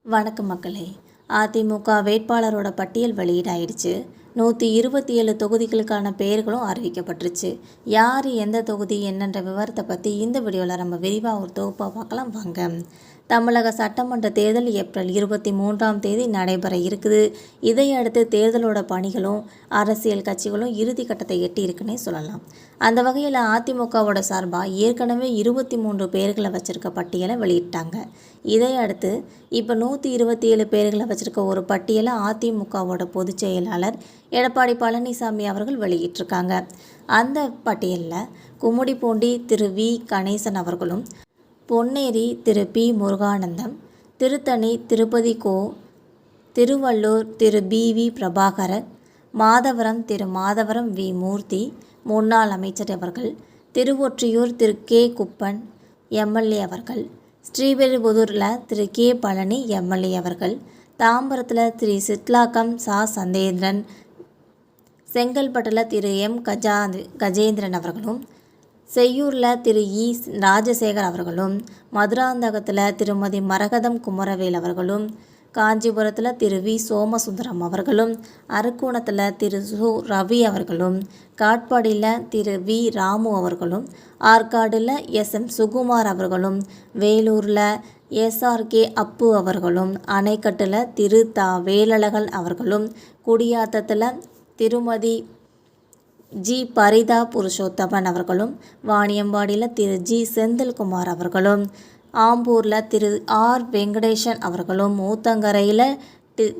வணக்கம் மக்களே. அதிமுக வேட்பாளரோட பட்டியல் வெளியீடாயிடுச்சு. 127 தொகுதிகளுக்கான பெயர்களும் அறிவிக்கப்பட்டுருச்சு. யார் எந்த தொகுதி என்னன்ற விவரத்தை பற்றி இந்த வீடியோவில் நம்ம விரிவாக ஒரு தொகுப்பாக பார்க்கலாம் வாங்க. தமிழக சட்டமன்ற தேர்தல் ஏப்ரல் 23ஆம் தேதி நடைபெற இருக்குது. இதையடுத்து தேர்தலோட பணிகளும் அரசியல் கட்சிகளும் இறுதி கட்டத்தை எட்டி இருக்குன்னே சொல்லலாம். அந்த வகையில் அதிமுகவோட சார்பாக ஏற்கனவே 23 பேர்களை வச்சுருக்க பட்டியலை வெளியிட்டாங்க. இதையடுத்து இப்போ 127 பேர்களை வச்சுருக்க ஒரு பட்டியலை அதிமுகவோட பொதுச் செயலாளர் எடப்பாடி பழனிசாமி அவர்கள் வெளியிட்டிருக்காங்க. அந்த பட்டியலில் கும்மிடிப்பூண்டி திரு வி கணேசன் அவர்களும், பொன்னேரி திரு பி முருகானந்தம், திருத்தணி திருப்பதி கோ, Tiruvallur Thiru P V Prabhakaran, Madhavaram Thiru Madhavaram V Murthy முன்னாள் அமைச்சர் அவர்கள், திருவொற்றியூர் திரு கே குப்பன் எம்எல்ஏ அவர்கள், ஸ்ரீபெரும்புதூரில் திரு கே பழனி எம்எல்ஏ அவர்கள், தாம்பரத்தில் திரு சிட்லாக்கம் சா சந்தேந்திரன், செங்கல்பட்டில் திரு எம் கஜேந்திரன் அவர்களும், செய்யூரில் திரு இ ராஜசேகர் அவர்களும், மதுராந்தகத்தில் திருமதி மரகதம் குமரவேல் அவர்களும், காஞ்சிபுரத்தில் திரு வி சோமசுந்தரம் அவர்களும், அரக்கோணத்தில் திரு சு ரவி அவர்களும், காட்பாடியில் திரு வி ராமு அவர்களும், ஆற்காடில் எஸ்எம் சுகுமார் அவர்களும், வேலூரில் எஸ்ஆர்கே அப்பு அவர்களும், அணைக்கட்டில் திரு தா வேலழகன் அவர்களும், குடியாத்தத்தில் திருமதி ஜி பரிதா புருஷோத்தமன் அவர்களும், வாணியம்பாடியில் திரு ஜி செந்தில்குமார் அவர்களும், ஆம்பூரில் திரு ஆர் வெங்கடேசன் அவர்களும், ஊத்தங்கரையில்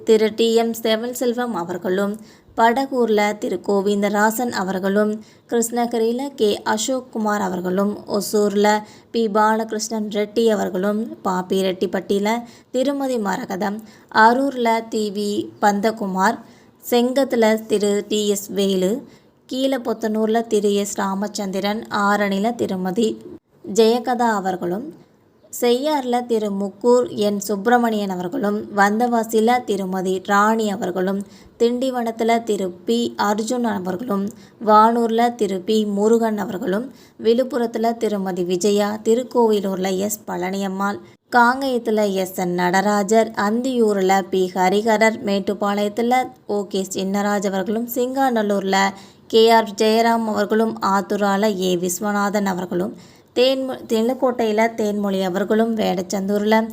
திரு டி எம் செல்வம் அவர்களும், படகூரில் திரு கோவிந்தராசன் அவர்களும், கிருஷ்ணகிரியில் கே அசோக்குமார் அவர்களும், ஒசூரில் பி பாலகிருஷ்ணன் ரெட்டி அவர்களும், பாப்பிரெட்டிப்பட்டியில் திருமதி மரகதம், அரூரில் தி வி பந்தகுமார், செங்கத்தில் திரு டி எஸ் வேலு, கீழப்பொத்தனூரில் திரு எஸ் ராமச்சந்திரன், ஆரணியில் திருமதி ஜெயகதா அவர்களும், செய்யாரில் திரு முக்கூர் என் சுப்பிரமணியன் அவர்களும், வந்தவாசியில் திருமதி ராணி அவர்களும், திண்டிவனத்தில் திரு பி அர்ஜுன் அவர்களும், வானூரில் திரு பி முருகன் அவர்களும், விழுப்புரத்தில் திருமதி விஜயா, திருக்கோவிலூரில் எஸ் பழனியம்மாள், காங்கயத்தில் எஸ் என் நடராஜர், அந்தியூரில் பி ஹரிஹரர், மேட்டுப்பாளையத்தில் ஓகே சின்னராஜ் அவர்களும், சிங்காநல்லூரில் கேஆர் ஜெயராம் அவர்களும், ஆத்துரால ஏ விஸ்வநாதன் அவர்களும், தென்னுக்கோட்டையில் தேன்மொழி அவர்களும், வேடச்சந்தூரில்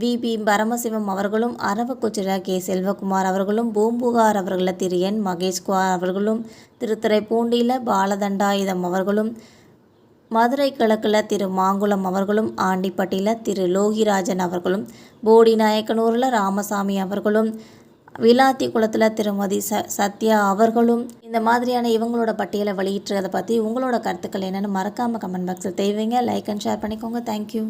விபி பரமசிவம் அவர்களும், அரவக்குச்சியில் கே செல்வகுமார் அவர்களும், பூம்புகார் அவர்களில் திரு என் மகேஷ்குமார் அவர்களும், திருத்துறைப்பூண்டியில் பாலதண்டாயுதம் அவர்களும், மதுரை கிழக்கில் திரு மாங்குளம் அவர்களும், ஆண்டிப்பட்டியில் திரு லோகிராஜன் அவர்களும், போடிநாயக்கனூரில் ராமசாமி அவர்களும், விளாத்தி குளத்தில் திருமதி சத்யா அவர்களும் இந்த மாதிரியான இவங்களோட பட்டியலை வெளியிட்டுறதை பற்றி உங்களோட கருத்துக்கள் என்னென்னு மறக்காமல் கமெண்ட் பாக்ஸில் தெரிவிங்க. லைக் அண்ட் ஷேர் பண்ணிக்கோங்க. தேங்க்யூ.